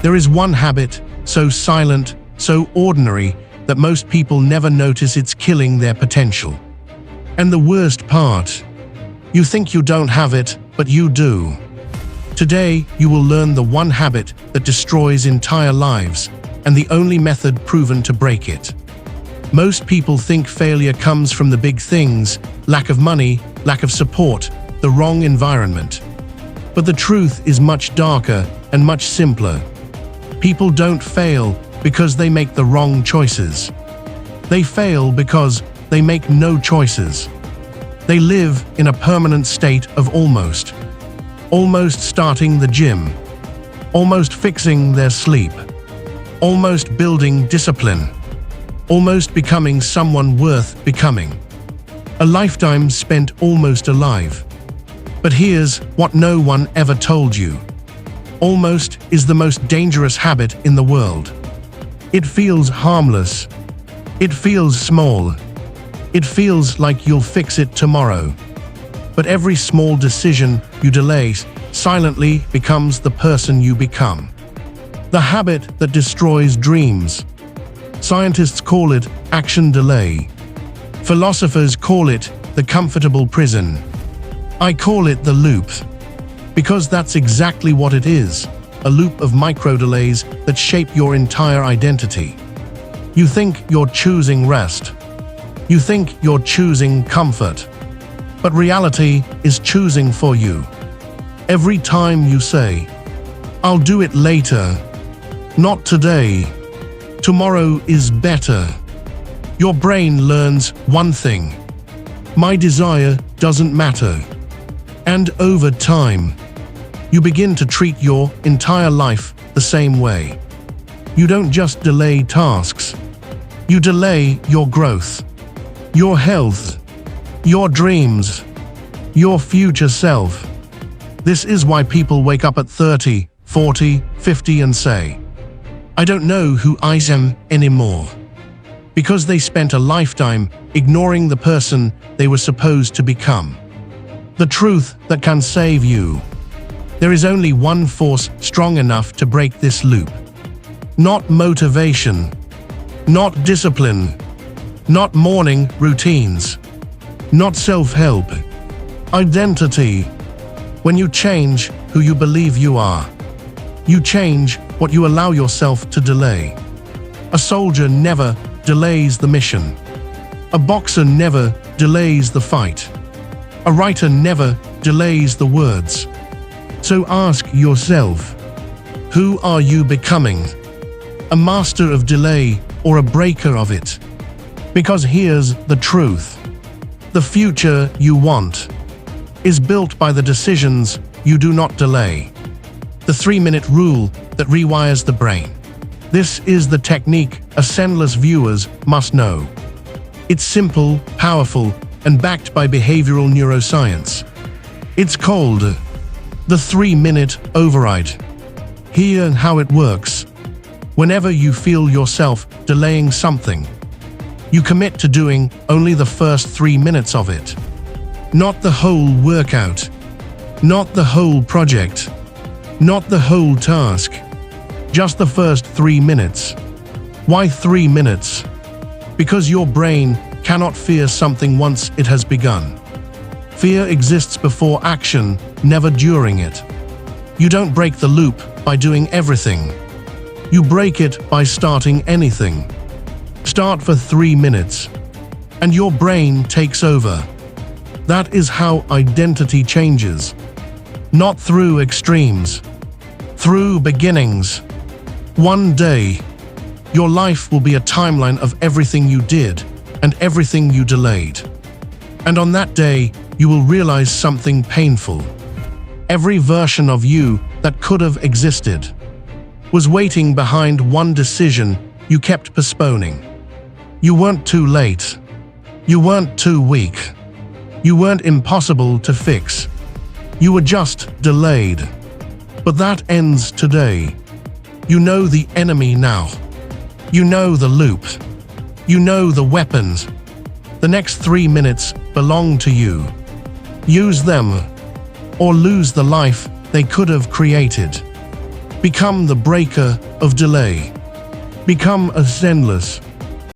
There is one habit, so silent, so ordinary, that most people never notice it's killing their potential. And the worst part, you think you don't have it, but you do. Today, you will learn the one habit that destroys entire lives, and the only method proven to break it. Most people think failure comes from the big things: lack of money, lack of support, the wrong environment. But the truth is much darker and much simpler. People don't fail because they make the wrong choices. They fail because they make no choices. They live in a permanent state of almost. Almost starting the gym. Almost fixing their sleep. Almost building discipline. Almost becoming someone worth becoming. A lifetime spent almost alive. But here's what no one ever told you. Almost is the most dangerous habit in the world. It feels harmless. It feels small. It feels like you'll fix it tomorrow. But every small decision you delay silently becomes the person you become. The habit that destroys dreams. Scientists call it action delay. Philosophers call it the comfortable prison. I call it the loop. Because that's exactly what it is, a loop of micro-delays that shape your entire identity. You think you're choosing rest. You think you're choosing comfort. But reality is choosing for you. Every time you say, "I'll do it later," "Not today," "Tomorrow is better," your brain learns one thing: my desire doesn't matter. And over time, you begin to treat your entire life the same way. You don't just delay tasks. You delay your growth, your health, your dreams, your future self. This is why people wake up at 30, 40, 50 and say, "I don't know who I am anymore." Because they spent a lifetime ignoring the person they were supposed to become. The truth that can save you. There is only one force strong enough to break this loop. Not motivation. Not discipline. Not morning routines. Not self-help. Identity. When you change who you believe you are, you change what you allow yourself to delay. A soldier never delays the mission. A boxer never delays the fight. A writer never delays the words. So ask yourself, who are you becoming? A master of delay or a breaker of it? Because here's the truth. The future you want is built by the decisions you do not delay. The 3-minute rule that rewires the brain. This is the technique Ascendless viewers must know. It's simple, powerful, and backed by behavioral neuroscience. It's called the 3-minute override. Hear how it works. Whenever you feel yourself delaying something, you commit to doing only the first 3 minutes of it. Not the whole workout. Not the whole project. Not the whole task. Just the first 3 minutes. Why 3 minutes? Because your brain cannot fear something once it has begun. Fear exists before action, never during it. You don't break the loop by doing everything. You break it by starting anything. Start for 3 minutes, and your brain takes over. That is how identity changes. Not through extremes, through beginnings. One day, your life will be a timeline of everything you did and everything you delayed. And on that day, you will realize something painful. Every version of you that could have existed was waiting behind one decision you kept postponing. You weren't too late. You weren't too weak. You weren't impossible to fix. You were just delayed. But that ends today. You know the enemy now. You know the loop. You know the weapons. The next 3 minutes belong to you. Use them, or lose the life they could have created. Become the breaker of delay. Become Ascendless.